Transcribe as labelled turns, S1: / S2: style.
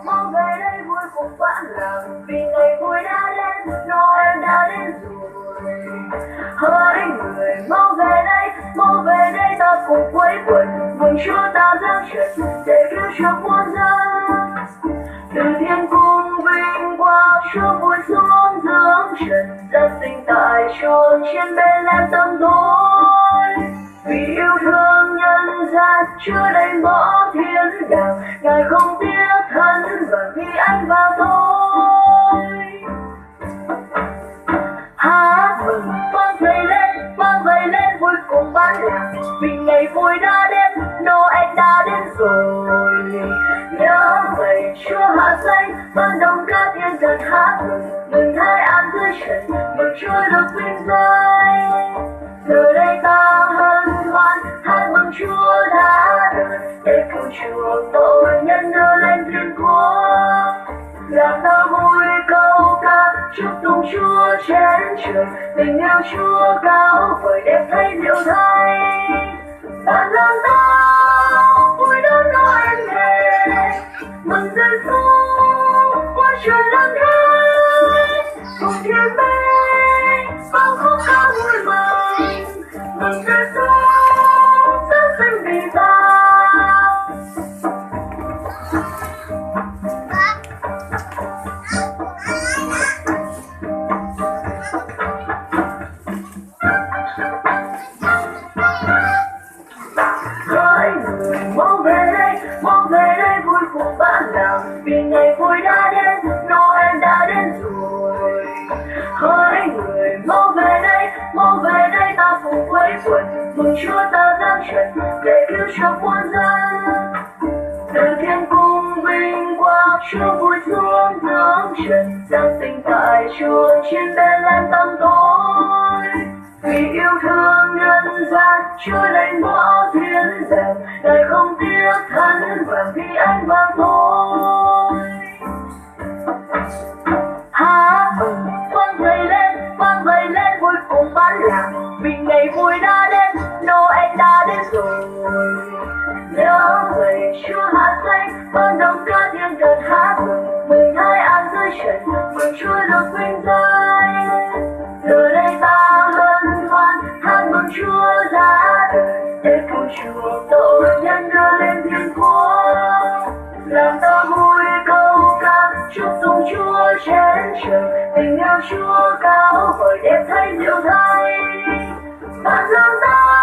S1: Mau về đây vui cùng bạn làng vì ngày vui đã đến, Noel đã đến rồi. Hỡi người mau về đây ta cùng quây quần mừng Chúa ta giáng trần để cứu chuộc muôn dân. Từ thiên cung vinh quang Chúa vui xuống dưỡng trần, giáng sinh tại chốn trên Bethlehem tăm tối. Vì yêu thương nhân gian Chúa đành bỏ thiên đàng, Ngài không tiếc thân và vì anh và tôi. Hát mừng vang dậy lên vui cùng ban làng vì ngày vui đã đến, Noel đã đến rồi. Nhớ vậy Chúa hạ sinh ban đồng ca thiên thần hát mừng Thái an dưới trần, mừng Chúa được vinh danh. Giờ đây ta hân hoan hát mừng Chúa đã đời để cứu chuộc tội nhân đưa lên thiên quốc. Làm ta vui câu ca chúc tụng Chúa trên trời, tình yêu Chúa cao vời đẹp thay diệu thay. Bạn làm ta vui đón Noel về, mừng Giêsu qua trời lần thế, cùng thiên binh bao khúc ca vui mừng, mừng Giêsu giáng sinh vì ta. Hỡi người mau về đây vui cùng bạn làng vì ngày vui đã đến, Noel đã đến rồi. Hỡi người mau về đây ta cùng quây quần mừng Chúa ta giáng trần để cứu chuộc muôn dân. Từ thiên cung vinh quang Chúa vui xuống dưỡng trần, giáng sinh tại chốn trên Bethlehem tăm tối. Vì yêu thương nhân gian Chúa đành bỏ thiên đàng, Ngài không tiếc thân và vì anh và tôi. Hát mừng vang dậy lên vui cùng ban làng vì ngày vui đã đến, Noel đã đến rồi. Nhớ vậy Chúa hạ sinh ban đồng ca thiên thần hát mừng Thái an dưới trần, mừng Chúa được vinh danh. Giờ đây ta hân hoan hát mừng Chúa ra đời để cứu chuộc tội nhân đưa lên thiên quốc. Làm ta vui câu ca chúc tụng Chúa trên trời, tình yêu Chúa cao vời đẹp thay diệu thay. Bạn làm ta